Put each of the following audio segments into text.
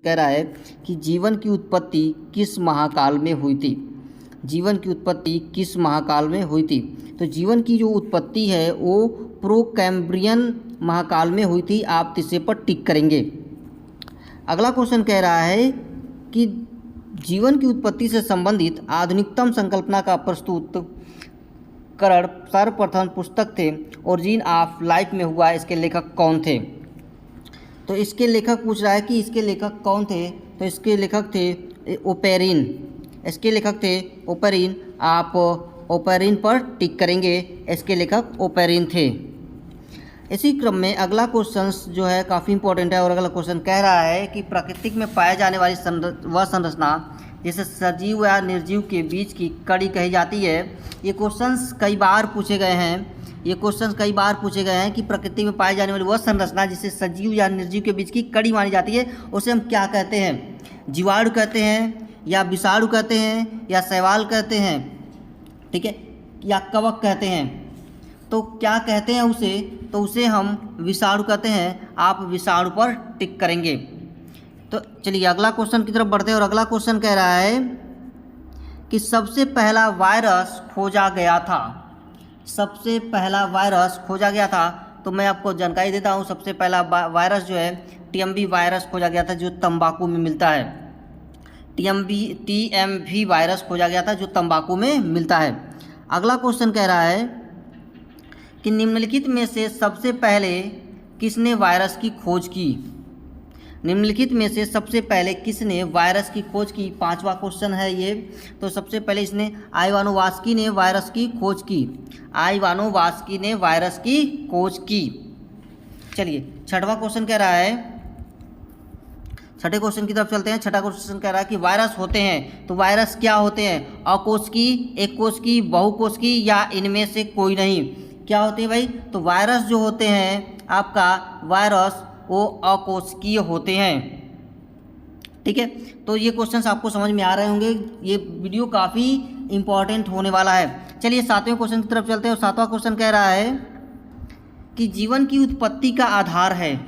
कह रहा है कि जीवन की उत्पत्ति किस महाकाल में हुई थी। जीवन की उत्पत्ति किस महाकाल में हुई थी। तो जीवन की जो उत्पत्ति है वो प्रोकैम्ब्रियन महाकाल में हुई थी। आप तीसरे पर टिक करेंगे। अगला क्वेश्चन कह रहा है कि जीवन की उत्पत्ति से संबंधित आधुनिकतम संकल्पना का प्रस्तुतकरण सर्वप्रथम पुस्तक थे ओरिजिन ऑफ लाइफ में हुआ। इसके लेखक कौन थे। तो इसके लेखक पूछ रहा है कि इसके लेखक कौन थे। तो इसके लेखक थे ओपेरिन। इसके लेखक थे ओपेरिन। आप ओपेरिन पर टिक करेंगे। इसके लेखक ओपेरिन थे। इसी क्रम में अगला क्वेश्चन जो है काफ़ी इंपॉर्टेंट है और अगला क्वेश्चन कह रहा है कि प्रकृति में पाए जाने वाली वह संरचना जिसे सजीव या निर्जीव के बीच की कड़ी कही जाती है। ये क्वेश्चंस कई बार पूछे गए हैं कि प्रकृति में पाई जाने वाली वह संरचना जिसे सजीव या निर्जीव के बीच की कड़ी मानी जाती है उसे हम क्या कहते हैं। जीवाणु कहते हैं या विषाणु कहते हैं या शैवाल कहते हैं, ठीक है, या कवक कहते हैं। तो क्या कहते हैं उसे, तो उसे हम विषाणु कहते हैं। आप विषाणु पर टिक करेंगे। तो चलिए अगला क्वेश्चन की तरफ बढ़ते हैं और अगला क्वेश्चन कह रहा है कि सबसे पहला वायरस खोजा गया था। सबसे पहला वायरस खोजा गया था। तो मैं आपको जानकारी देता हूँ। सबसे पहला वायरस जो है टीएमवी वायरस खोजा गया था जो तंबाकू में मिलता है। टीएमवी वायरस खोजा गया था जो तंबाकू में मिलता है। अगला क्वेश्चन कह रहा है कि निम्नलिखित में से सबसे पहले किसने वायरस की खोज की। निम्नलिखित में से सबसे पहले किसने वायरस की खोज की। पांचवा क्वेश्चन है ये। तो सबसे पहले इसने आइवानोवास्की ने वायरस की खोज की। आइवानोवास्की ने वायरस की खोज की। चलिए छठवां क्वेश्चन कह रहा है, छठे क्वेश्चन की तरफ चलते हैं। छठा क्वेश्चन कह रहा है कि वायरस होते हैं तो वायरस क्या होते हैं। अकोशिकी, एक कोशिकी, बहुकोशिकी या इनमें से कोई नहीं। क्या होते हैं भाई। तो वायरस जो होते हैं आपका वायरस वो अकोशिकीय होते हैं, ठीक है। तो ये क्वेश्चंस आपको समझ में आ रहे होंगे। ये वीडियो काफ़ी इंपॉर्टेंट होने वाला है। चलिए सातवें क्वेश्चन की तरफ चलते हैं और सातवां क्वेश्चन कह रहा है कि जीवन की उत्पत्ति का आधार है।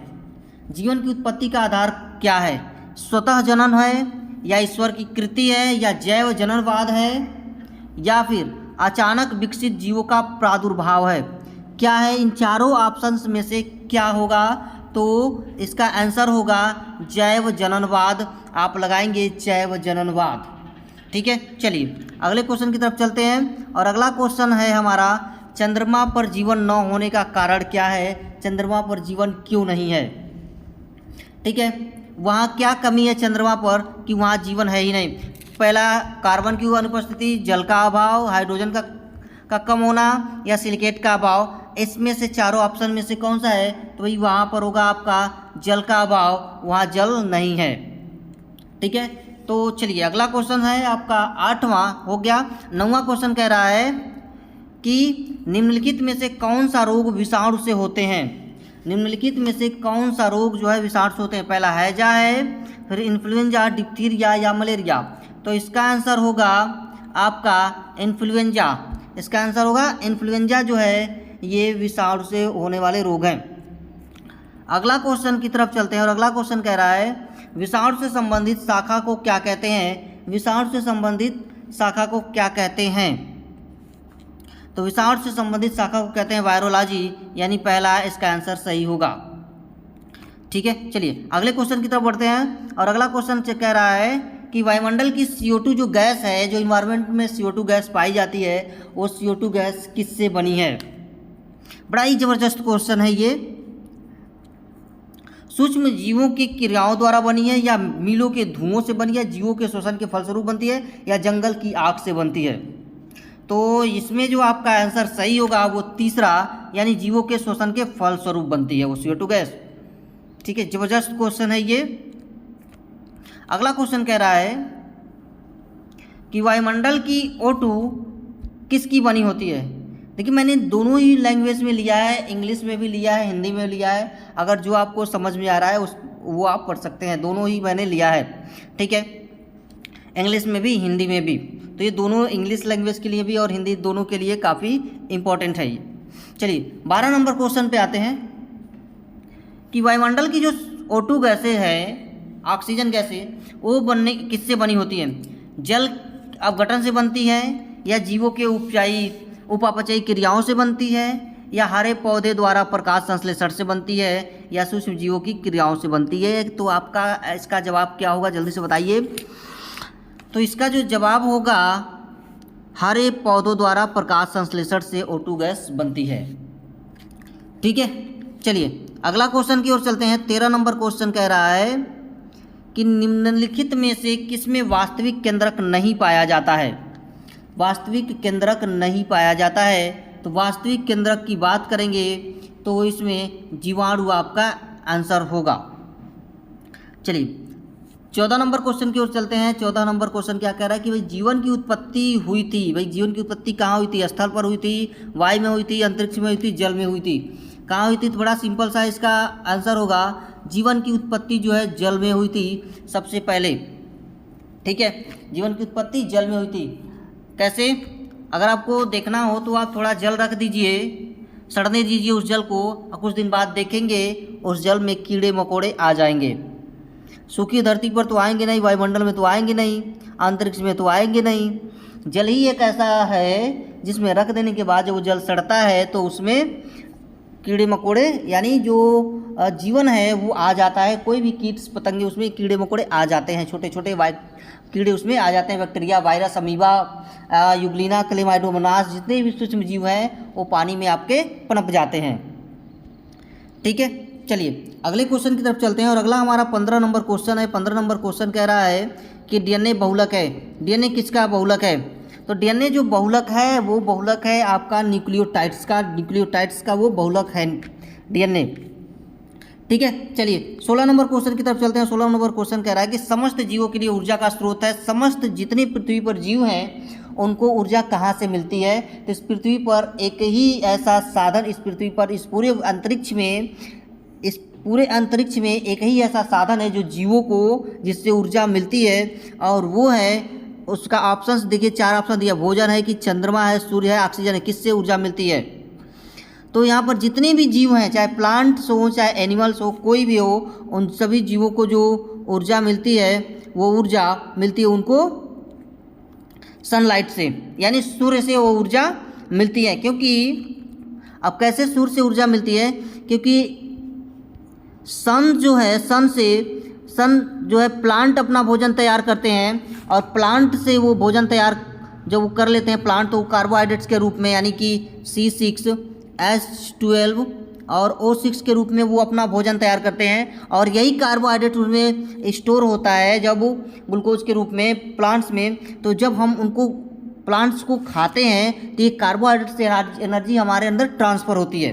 जीवन की उत्पत्ति का आधार क्या है। स्वतः जनन है या ईश्वर की कृति है या जैव जननवाद है या फिर अचानक विकसित जीवों का प्रादुर्भाव है। क्या है इन चारों ऑप्शंस में से क्या होगा। तो इसका आंसर होगा जैव जननवाद। आप लगाएंगे जैव जननवाद, ठीक है। चलिए अगले क्वेश्चन की तरफ चलते हैं और अगला क्वेश्चन है हमारा चंद्रमा पर जीवन न होने का कारण क्या है। चंद्रमा पर जीवन क्यों नहीं है, ठीक है। वहाँ क्या कमी है चंद्रमा पर कि वहाँ जीवन है ही नहीं। पहला कार्बन की अनुपस्थिति, जल का अभाव, हाइड्रोजन का कम होना या सिलिकेट का अभाव। इसमें से चारों ऑप्शन में से कौन सा है। तो भाई वहाँ पर होगा आपका जल का अभाव। वहाँ जल नहीं है, ठीक है। तो चलिए अगला क्वेश्चन है आपका आठवां हो गया। नौवां क्वेश्चन कह रहा है कि निम्नलिखित में से कौन सा रोग विषाणु से होते हैं। निम्नलिखित में से कौन सा रोग जो है विषाणु से होते हैं। पहला हैजा है, फिर इन्फ्लुएंजा, डिप्थीरिया या मलेरिया। तो इसका आंसर होगा आपका इन्फ्लुएंजा। इसका आंसर होगा इन्फ्लुएंजा जो है ये विषाणु से होने वाले रोग हैं। अगला क्वेश्चन की तरफ चलते हैं और अगला क्वेश्चन कह रहा है विषाणु से संबंधित शाखा को क्या कहते हैं। विषाणु से संबंधित शाखा को क्या कहते हैं। तो विषाणु से संबंधित शाखा को कहते हैं वायरोलॉजी, यानी पहला इसका आंसर सही होगा, ठीक है। चलिए अगले क्वेश्चन की तरफ बढ़ते हैं और अगला क्वेश्चन कह रहा है कि वायुमंडल की CO2 जो गैस है, जो इन्वायरमेंट में CO2 गैस पाई जाती है, वो CO2 गैस किससे बनी है। बड़ा ही जबरदस्त क्वेश्चन है ये। सूक्ष्म जीवों की क्रियाओं द्वारा बनी है या मीलों के धुओं से बनी है, जीवों के शोषण के फलस्वरूप बनती है या जंगल की आग से बनती है। तो इसमें जो आपका आंसर सही होगा वो तीसरा, यानी जीवों के शोषण के फलस्वरूप बनती है वो CO2 गैस, ठीक है। जबरदस्त क्वेश्चन है ये। अगला क्वेश्चन कह रहा है कि वायुमंडल की O2 किसकी बनी होती है। देखिए मैंने दोनों ही लैंग्वेज में लिया है, इंग्लिश में भी लिया है, हिंदी में लिया है। अगर जो आपको समझ में आ रहा है वो आप पढ़ सकते हैं। दोनों ही मैंने लिया है, ठीक है, इंग्लिश में भी हिंदी में भी। तो ये दोनों इंग्लिश लैंग्वेज के लिए भी और हिंदी दोनों के लिए काफ़ी इम्पोर्टेंट है ये। चलिए 12 नंबर क्वेश्चन पे आते हैं कि वायुमंडल की जो O2 गैसें हैं ऑक्सीजन गैसें वो बनने किससे बनी होती है? जल अपघटन से बनती है, या जीवों के उपापचयी क्रियाओं से बनती है, या हरे पौधे द्वारा प्रकाश संश्लेषण से बनती है, या सूक्ष्म जीवों की क्रियाओं से बनती है? तो आपका इसका जवाब क्या होगा, जल्दी से बताइए। तो इसका जो जवाब होगा, हरे पौधों द्वारा प्रकाश संश्लेषण से O2 गैस बनती है। ठीक है, चलिए अगला क्वेश्चन की ओर चलते हैं। 13 नंबर क्वेश्चन कह रहा है कि निम्नलिखित में से किसमें वास्तविक केंद्रक नहीं पाया जाता है? वास्तविक केंद्रक नहीं पाया जाता है। तो वास्तविक केंद्रक की बात करेंगे तो इसमें जीवाणु आपका आंसर होगा। चलिए 14 नंबर क्वेश्चन की ओर चलते हैं। 14 नंबर क्वेश्चन क्या कह रहा है कि भाई जीवन की उत्पत्ति हुई थी। भाई जीवन की उत्पत्ति कहाँ हुई थी? स्थल पर हुई थी, वायु में हुई थी, अंतरिक्ष में हुई थी, जल में हुई थी। कहाँ हुई थी? तो बड़ा सिंपल सा इसका आंसर होगा, जीवन की उत्पत्ति जो है जल में हुई थी सबसे पहले। ठीक है, जीवन की उत्पत्ति जल में हुई थी। कैसे? अगर आपको देखना हो तो आप थोड़ा जल रख दीजिए, सड़ने दीजिए उस जल को, और कुछ दिन बाद देखेंगे उस जल में कीड़े मकोड़े आ जाएंगे। सूखी धरती पर तो आएंगे नहीं, वायुमंडल में तो आएंगे नहीं, अंतरिक्ष में तो आएंगे नहीं। जल ही एक ऐसा है जिसमें रख देने के बाद जब वो जल सड़ता है तो उसमें कीड़े मकोड़े यानी जो जीवन है वो आ जाता है। कोई भी कीट पतंगे उसमें कीड़े मकोड़े आ जाते हैं, छोटे छोटे कीड़े उसमें आ जाते हैं। Bacteria, virus, amoeba, Euglena, Chlamydomonas, जितने भी सूक्ष्म जीव हैं वो पानी में आपके पनप जाते हैं। ठीक है, चलिए अगले क्वेश्चन की तरफ चलते हैं। और अगला हमारा 15 नंबर क्वेश्चन है। 15 नंबर क्वेश्चन कह रहा है कि डीएनए बहुलक है। डीएनए किसका बहुलक है? तो डीएनए जो बहुलक है वो बहुलक है आपका न्यूक्लियोटाइड्स का। न्यूक्लियोटाइड्स का वो बहुलक है डीएनए। ठीक है, चलिए 16 नंबर क्वेश्चन की तरफ चलते हैं। 16 नंबर क्वेश्चन कह रहा है कि समस्त जीवों के लिए ऊर्जा का स्रोत है। समस्त जितनी पृथ्वी पर जीव हैं उनको ऊर्जा कहाँ से मिलती है? तो इस पृथ्वी पर एक ही ऐसा साधन, इस पृथ्वी पर इस पूरे अंतरिक्ष में एक ही ऐसा साधन है जो जीवों को जिससे ऊर्जा मिलती है, और वो है, उसका ऑप्शंस देखिए, 4 ऑप्शन दिया, भोजन है कि चंद्रमा है, सूर्य है, ऑक्सीजन है। किससे ऊर्जा मिलती है? तो यहाँ पर जितने भी जीव हैं, चाहे प्लांट्स हो चाहे एनिमल्स हो, कोई भी हो, उन सभी जीवों को जो ऊर्जा मिलती है वो ऊर्जा मिलती है उनको सनलाइट से, यानी सूर्य से वो ऊर्जा मिलती है। क्योंकि अब कैसे सूर्य से ऊर्जा मिलती है? क्योंकि सन जो है प्लांट अपना भोजन तैयार करते हैं, और प्लांट से वो भोजन तैयार जब वो कर लेते हैं प्लांट, तो कार्बोहाइड्रेट्स के रूप में यानी कि C6, H12 और O6 के रूप में वो अपना भोजन तैयार करते हैं। और यही कार्बोहाइड्रेट उसमें स्टोर होता है जब ग्लूकोज के रूप में प्लांट्स में। तो जब हम उनको प्लांट्स को खाते हैं तो ये कार्बोहाइड्रेट से एनर्जी हमारे अंदर ट्रांसफ़र होती है,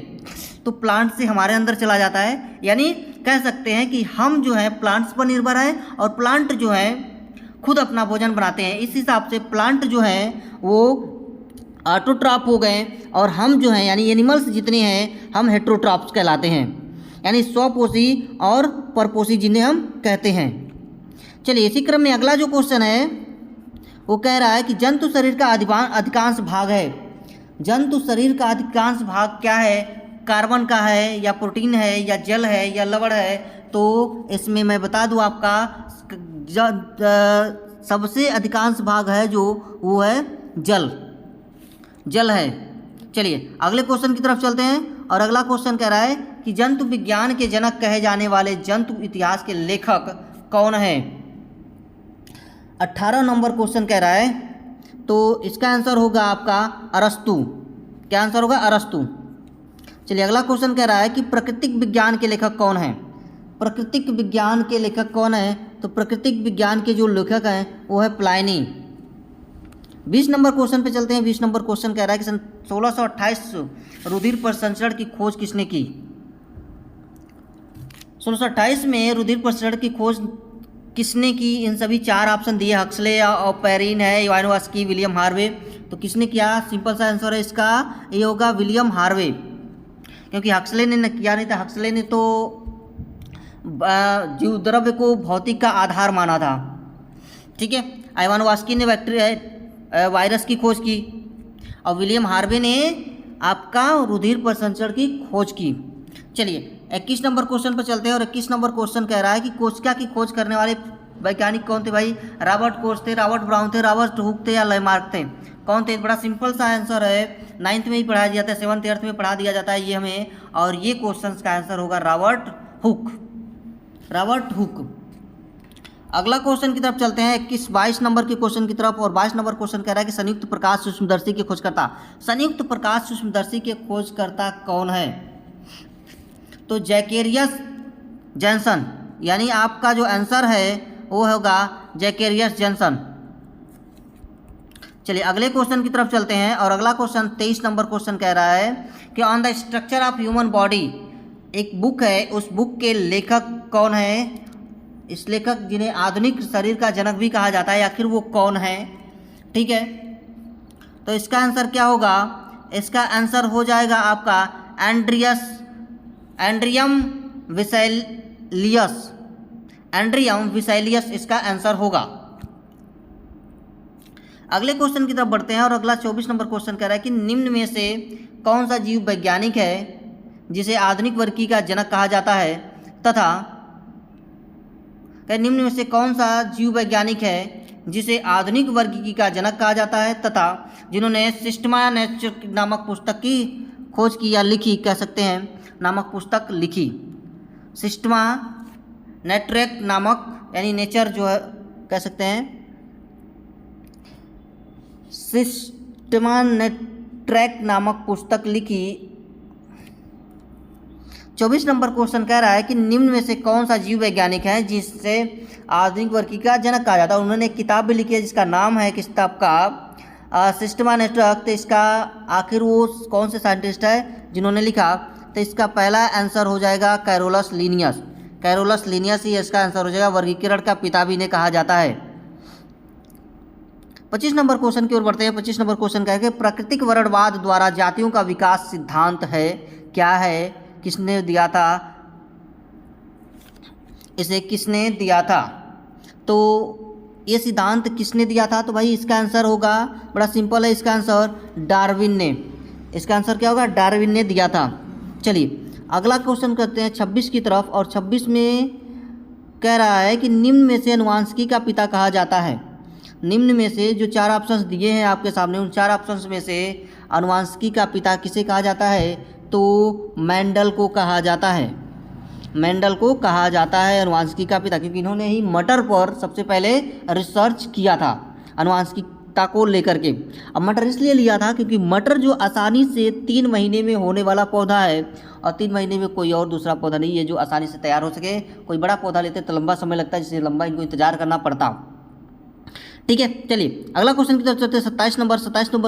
तो प्लांट से हमारे अंदर चला जाता है। यानी कह सकते हैं कि हम जो है प्लांट्स पर निर्भर हैं और प्लांट जो है खुद अपना भोजन बनाते हैं। इस हिसाब से प्लांट जो है वो ऑटोट्रॉप हो गए, और हम जो हैं यानी एनिमल्स जितने हैं हम हेट्रोट्रॉप्स कहलाते हैं, यानी स्वपोषी और परपोषी जिन्हें हम कहते हैं। चलिए इसी क्रम में अगला जो क्वेश्चन है वो कह रहा है कि जंतु शरीर का अधिकांश भाग है। जंतु शरीर का अधिकांश भाग क्या है? कार्बन का है, या प्रोटीन है, या जल है, या लवण है? तो इसमें मैं बता दूं आपका सबसे अधिकांश भाग है जो वो है जल है। चलिए अगले क्वेश्चन की तरफ चलते हैं। और अगला क्वेश्चन कह रहा है कि जंतु विज्ञान के जनक कहे जाने वाले जंतु इतिहास के लेखक कौन है? 18 नंबर क्वेश्चन कह रहा है, तो इसका आंसर होगा आपका अरस्तु। क्या आंसर होगा? अरस्तु। चलिए अगला क्वेश्चन कह रहा है कि प्राकृतिक विज्ञान के लेखक कौन है? प्राकृतिक विज्ञान के लेखक कौन है? तो प्राकृतिक विज्ञान के जो लेखक हैं वो है प्लाइनी। 20 नंबर क्वेश्चन पे चलते हैं। 20 नंबर क्वेश्चन कह रहा है कि सन 1628 रुधिर प्रसंचरण की खोज किसने की? 1628 में रुधिर प्रसंचरण की खोज किसने की? इन सभी 4 ऑप्शन दिए, हक्सले और पेरिन है, इवानोव्स्की, विलियम हार्वे। तो किसने किया? सिंपल सा आंसर है इसका, ये होगा विलियम हार्वे, क्योंकि हक्सले ने किया नहीं था। हक्सले ने तो जीव द्रव्य को भौतिक का आधार माना था। ठीक है, इवानोव्स्की ने वायरस की खोज की, और विलियम हार्वे ने आपका रुधिर प्रसंचरण की खोज की। चलिए 21 नंबर क्वेश्चन पर चलते हैं और 21 नंबर क्वेश्चन कह रहा है कि कोशिका की खोज करने वाले वैज्ञानिक कौन थे भाई। रॉबर्ट कोच थे, रॉबर्ट ब्राउन थे, रॉबर्ट हुक थे या लेमार्क थे, कौन थे। बड़ा सिंपल सा आंसर है, 9th में ही पढ़ाया जाता है, 7th 8th में पढ़ा दिया जाता है ये हमें, और ये क्वेश्चन का आंसर होगा रॉबर्ट हुक, रॉबर्ट हुक। अगला क्वेश्चन की तरफ चलते हैं 22 नंबर के क्वेश्चन की तरफ, और 22 नंबर क्वेश्चन कह रहा है कि संयुक्त प्रकाश सूक्ष्मदर्शी के खोजकर्ता, संयुक्त प्रकाश सूक्ष्मदर्शी के खोजकर्ता कौन है। तो जैकेरियस जैनसन, यानी आपका जो आंसर है वो होगा जैकेरियस जैनसन। चलिए अगले क्वेश्चन की तरफ चलते हैं, और अगला क्वेश्चन 23 नंबर क्वेश्चन कह रहा है कि on the structure of human body, एक बुक है, उस बुक के लेखक कौन है। इस लेखक जिन्हें आधुनिक शरीर का जनक भी कहा जाता है, आखिर वो कौन है। ठीक है, तो इसका आंसर क्या होगा, इसका आंसर हो जाएगा आपका एंड्रियम विसैलियस, एंड्रियम विसैलियस इसका आंसर होगा। अगले क्वेश्चन की तरफ बढ़ते हैं, और अगला 24 नंबर क्वेश्चन कह रहा है कि निम्न में से कौन सा जीव वैज्ञानिक है जिसे आधुनिक वर्गीकरण का जनक कहा जाता है, तथा निम्न में से कौन सा जीव वैज्ञानिक है जिसे आधुनिक वर्गीकरण का जनक कहा जाता है, तथा जिन्होंने सिस्टमा नेचर नामक पुस्तक की खोज की या लिखी, कह सकते हैं नामक पुस्तक लिखी। सिस्टमा नेट्रेक नामक, यानी नेचर जो है कह सकते हैं, सिस्टमा नेट्रेक नामक पुस्तक लिखी। 24 नंबर क्वेश्चन कह रहा है कि निम्न में से कौन सा जीव वैज्ञानिक है जिससे आधुनिक वर्गीकरण का जनक कहा जाता है। उन्होंने एक किताब भी लिखी है जिसका नाम है किताब का सिस्टमा नेट्रेक। तो इसका आखिर वो कौन से साइंटिस्ट है जिन्होंने लिखा, तो इसका पहला आंसर हो जाएगा कैरोलस लीनियस, कैरोलस लीनियस ही इसका आंसर हो जाएगा। वर्गीकरण का पिता भी इन्हें कहा जाता है। 25 नंबर क्वेश्चन की ओर बढ़ते हैं। 25 नंबर क्वेश्चन कह के प्राकृतिक वर्णवाद द्वारा जातियों का विकास सिद्धांत है, क्या है, किसने दिया था, इसे किसने दिया था। तो ये सिद्धांत किसने दिया था, तो भाई इसका आंसर होगा, बड़ा सिंपल है इसका आंसर, डार्विन ने। इसका आंसर क्या होगा, डार्विन ने दिया था। चलिए अगला क्वेश्चन करते हैं 26 की तरफ, और 26 में कह रहा है कि निम्न में से अनुवांशिकी का पिता कहा जाता है। निम्न में से जो 4 ऑप्शंस दिए हैं आपके सामने, उन 4 ऑप्शंस में से अनुवांशिकी का पिता किसे कहा जाता है, तो मेंडल को कहा जाता है, मेंडल को कहा जाता है अनुवांशिकी का पिता, क्योंकि इन्होंने ही मटर पर सबसे पहले रिसर्च किया था अनुवांशिकता को लेकर के। अब मटर इसलिए लिया था क्योंकि मटर जो आसानी से 3 महीने में होने वाला पौधा है, और 3 महीने में कोई और दूसरा पौधा नहीं है जो आसानी से तैयार हो सके। कोई बड़ा पौधा लेते तो लंबा समय लगता है, जिससे लंबा इनको इंतजार करना पड़ता। ठीक है, चलिए अगला क्वेश्चन की तरफ चलते हैं। 27 नंबर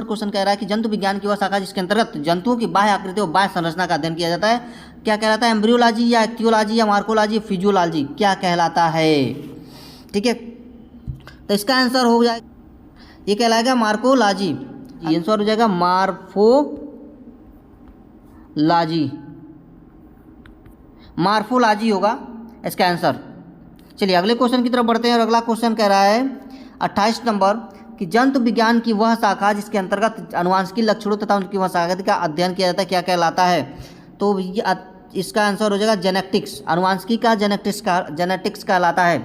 क्वेश्चन कह रहा है कि जंतु विज्ञान की वह शाखा जिसके अंतर्गत जंतुओं की बाह्य आकृति और बाह्य संरचना का अध्ययन किया जाता है, क्या कहलाता है, एम्ब्रियोलॉजी या एक्टियोलॉजी या मार्कोलॉजी, फिजियोलॉजी, क्या कहलाता है। ठीक है, तो इसका आंसर हो जाएगा, ये कहलाएगा मार्कोलॉजी, ये आंसर हो जाएगा मार्फोलॉजी, मार्फोलॉजी होगा इसका आंसर। चलिए अगले क्वेश्चन की तरफ बढ़ते हैं, और अगला क्वेश्चन कह रहा है 28 नंबर कि जंतु विज्ञान की वह शाखा जिसके अंतर्गत आनुवांशिकी लक्षणों तथा उनकी वंशागति का अध्ययन किया जाता है, क्या कहलाता है। तो इसका आंसर हो जाएगा जेनेटिक्स, आनुवांशिकी का जेनेटिक्स कहलाता है।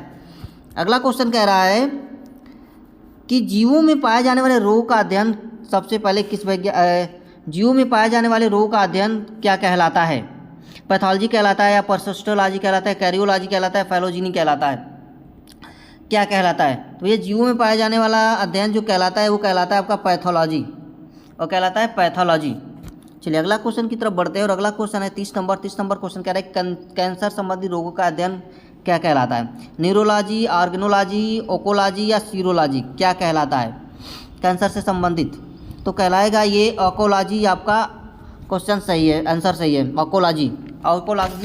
अगला क्वेश्चन कह रहा है कि जीवों में पाए जाने वाले रोग का अध्ययन सबसे पहले जीवों में पाए जाने वाले रोग का अध्ययन क्या कहलाता है, पैथोलॉजी कहलाता है, या परसिस्टोलॉजी कहलाता है, कैरियोलॉजी कहलाता है, फाइलोजेनी कहलाता है, क्या कहलाता है। तो ये जीवों में पाए जाने वाला अध्ययन जो कहलाता है वो कहलाता है आपका पैथोलॉजी, और कहलाता है पैथोलॉजी। चलिए अगला क्वेश्चन की तरफ बढ़ते हैं, और अगला क्वेश्चन है 30 नंबर क्वेश्चन कह रहा है कैंसर संबंधी रोगों का अध्ययन क्या कहलाता है, न्यूरोलॉजी, ऑर्गेनोलॉजी, ओकोलॉजी या सीरोलॉजी, क्या कहलाता है कैंसर से संबंधित। तो कहलाएगा ये ओकोलॉजी, आपका क्वेश्चन सही है, आंसर सही है, ओकोलॉजी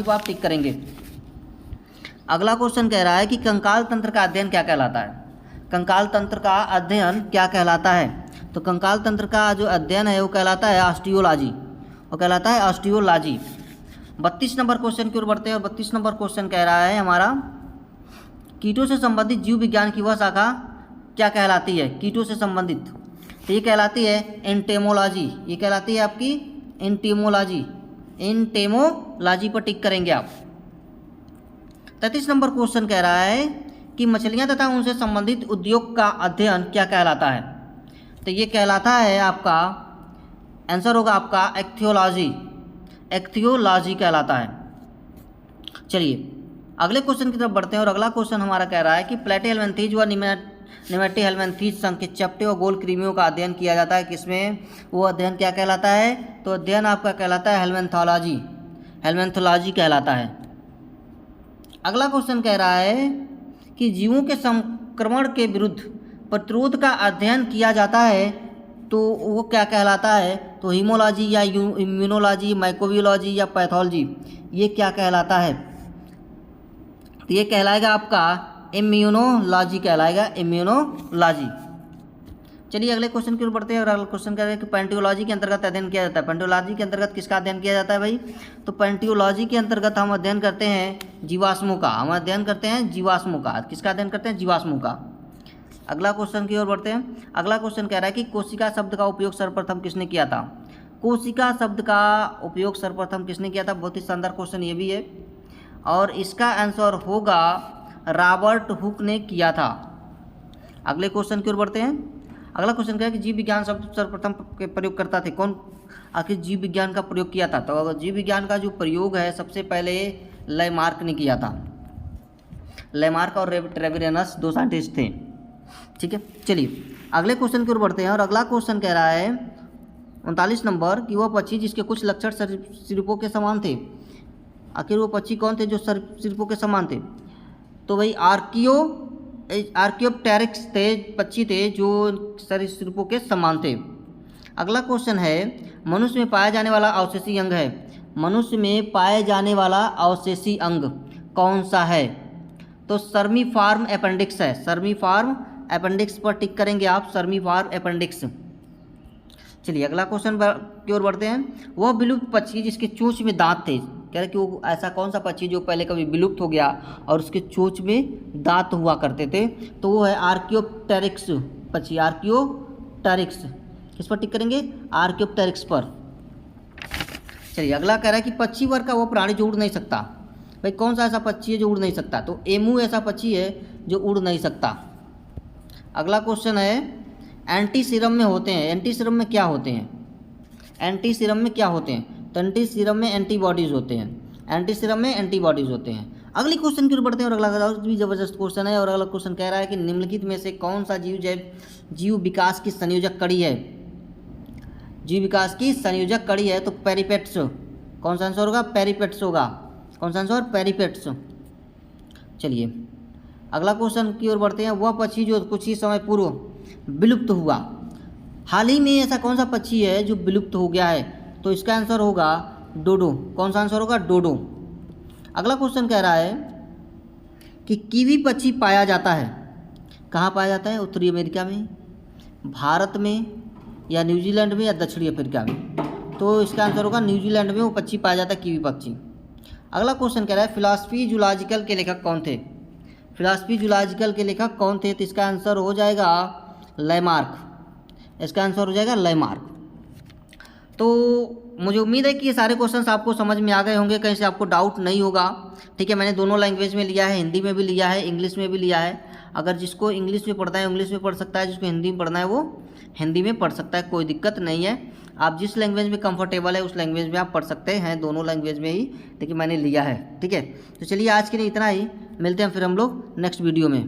को आप टिक करेंगे। अगला क्वेश्चन कह रहा है कि कंकाल तंत्र का अध्ययन क्या कहलाता है, कंकाल तंत्र का अध्ययन क्या कहलाता है। तो कंकाल तंत्र का जो अध्ययन है वो कहलाता है ऑस्टियोलॉजी, वो कहलाता है ऑस्टियोलॉजी। 32 नंबर क्वेश्चन की ओर बढ़ते हैं, और 32 नंबर क्वेश्चन कह रहा है हमारा कीटों से संबंधित जीव विज्ञान की वह शाखा क्या कहलाती है, कीटों से संबंधित। तो ये कहलाती है एंटेमोलॉजी, ये कहलाती है आपकी एंटेमोलॉजी, एंटेमोलॉजी पर टिक करेंगे आप। 33 नंबर क्वेश्चन कह रहा है कि मछलियां तथा उनसे संबंधित उद्योग का अध्ययन क्या कहलाता है? तो ये कहलाता है आपका, आंसर होगा आपका एक्थियोलॉजी, एक्थियोलॉजी कहलाता है। चलिए अगले क्वेश्चन की तरफ बढ़ते हैं और अगला क्वेश्चन हमारा कह रहा है कि प्लेटीहेल्मिन्थीज व निमेटीहेल्मिन्थीज संघ के चपटे और गोल कृमियों का अध्ययन किया जाता है किसमें? वो अध्ययन क्या कहलाता है? तो अध्ययन आपका कहलाता है हेल्मेंथोलॉजी, हेल्मेंथोलॉजी कहलाता है। अगला क्वेश्चन कह रहा है कि जीवों के संक्रमण के विरुद्ध प्रतिरोध का अध्ययन किया जाता है तो वो क्या कहलाता है? तो हीमोलॉजी या इम्यूनोलॉजी, माइक्रोबियोलॉजी या पैथोलॉजी, ये क्या कहलाता है? तो ये कहलाएगा आपका इम्यूनोलॉजी कहलाएगा, इम्यूनोलॉजी। चलिए अगले क्वेश्चन की ओर बढ़ते हैं और अगला क्वेश्चन कह रहे हैं कि पेंटियोलॉजी के अंतर्गत अध्ययन किया जाता है। पेंटियोलॉजी के अंतर्गत किसका अध्ययन किया जाता है भाई? तो पेंटियोलॉजी के अंतर्गत हम अध्ययन करते हैं जीवाश्मों का, हम अध्ययन करते हैं जीवाश्मों का। किसका अध्ययन करते हैं? जीवाश्मों का। अगला क्वेश्चन की ओर बढ़ते हैं। अगला क्वेश्चन कह रहा है कि कोशिका शब्द का उपयोग सर्वप्रथम किसने किया था? कोशिका शब्द का उपयोग सर्वप्रथम किसने किया था? बहुत ही शानदार क्वेश्चन ये भी है और इसका आंसर होगा रॉबर्ट हुक ने किया था। अगले क्वेश्चन की ओर बढ़ते हैं। अगला क्वेश्चन क्या है कि जीव विज्ञान शब्द सर्वप्रथम के प्रयोग करता थे कौन? आखिर जीव विज्ञान का प्रयोग किया था? तो अगर जीव विज्ञान का जो प्रयोग है सबसे पहले लेमार्क ने किया था। लेमार्क और ट्रेविरेनस दो साइंटिस्ट थे। ठीक है, चलिए अगले क्वेश्चन की ओर बढ़ते हैं और अगला क्वेश्चन कह रहा है 39 नंबर कि वह पक्षी जिसके कुछ लक्षण सरीसृपों के समान थे। आखिर वो पक्षी कौन थे जो सरीसृपों के समान थे? तो भाई आर्कियोप्टेरिक्स थे, पक्षी थे जो सरीसृपों के समान थे। अगला क्वेश्चन है मनुष्य में पाया जाने वाला अवशेषी अंग है। मनुष्य में पाए जाने वाला अवशेषी अंग कौन सा है? तो सर्मीफार्म अपेंडिक्स है। सर्मीफार्म अपेंडिक्स पर टिक करेंगे आप, सर्मीफार्म अपेंडिक्स। चलिए अगला क्वेश्चन की ओर बढ़ते हैं। वह विलुप्त पक्षी जिसके चोंच में दांत थे, कह रहे कि वो ऐसा कौन सा पक्षी जो पहले कभी विलुप्त हो गया और उसके चोंच में दांत हुआ करते थे? तो वो है आर्कियोप्टेरिक्स पक्षी, आर्कियोप्टेरिक्स। किस पर टिक करेंगे? आर्कियोप्टेरिक्स पर। चलिए अगला कह रहा है कि पक्षी वर्ग का वो प्राणी जो उड़ नहीं सकता। भाई कौन सा ऐसा पक्षी है जो उड़ नहीं सकता? तो एमू ऐसा पक्षी है जो उड़ नहीं सकता। अगला क्वेश्चन है एंटीसीरम में होते हैं। एंटीसीरम में क्या होते हैं? एंटीसीरम में क्या होते हैं? तो एंटीसीरम में एंटीबॉडीज़ होते हैं। एंटीसीरम में एंटीबॉडीज़ होते हैं। अगली क्वेश्चन की ओर बढ़ते हैं और अगला भी ज़बरदस्त क्वेश्चन है और अगला क्वेश्चन कह रहा है कि निम्नलिखित में से कौन सा जीव विकास की संयोजक कड़ी है? जीव विकास की संयोजक कड़ी है तो पेरिपेट्स। कौन सा आंसर होगा? पेरिपेट्स होगा। कौन सा आंसर? पेरिपेट्स। चलिए अगला क्वेश्चन की ओर बढ़ते हैं। वह पक्षी जो कुछ ही समय पूर्व विलुप्त हुआ, हाल ही में ऐसा कौन सा पक्षी है जो विलुप्त हो गया है? तो इसका आंसर होगा डोडो। कौन सा आंसर होगा? डोडो। अगला क्वेश्चन कह रहा है कि कीवी पक्षी पाया जाता है कहाँ पाया जाता है? उत्तरी अमेरिका में, भारत में या न्यूजीलैंड में या दक्षिणी अफ्रीका में? तो इसका आंसर होगा न्यूजीलैंड में वो पक्षी पाया जाता है, कीवी पक्षी। अगला क्वेश्चन कह रहा है फिलॉसफी जूलॉजिकल के लेखक कौन थे? फिलॉसफी जूलॉजिकल के लेखक कौन थे? तो इसका आंसर हो जाएगा लेमार्क। इसका आंसर हो जाएगा लेमार्क। तो मुझे उम्मीद है कि ये सारे क्वेश्चंस आपको समझ में आ गए होंगे, कहीं से आपको डाउट नहीं होगा। ठीक है, मैंने दोनों लैंग्वेज में लिया है, हिंदी में भी लिया है, इंग्लिश में भी लिया है। अगर जिसको इंग्लिश में पढ़ना है इंग्लिश में पढ़ सकता है, जिसको हिंदी में पढ़ना है वो हिंदी में पढ़ सकता है, कोई दिक्कत नहीं है। आप जिस लैंग्वेज में कंफर्टेबल है उस लैंग्वेज में आप पढ़ सकते हैं, दोनों लैंग्वेज में ही देखिए मैंने लिया है। ठीक है, तो चलिए आज के लिए इतना ही, मिलते हैं फिर हम लोग नेक्स्ट वीडियो में।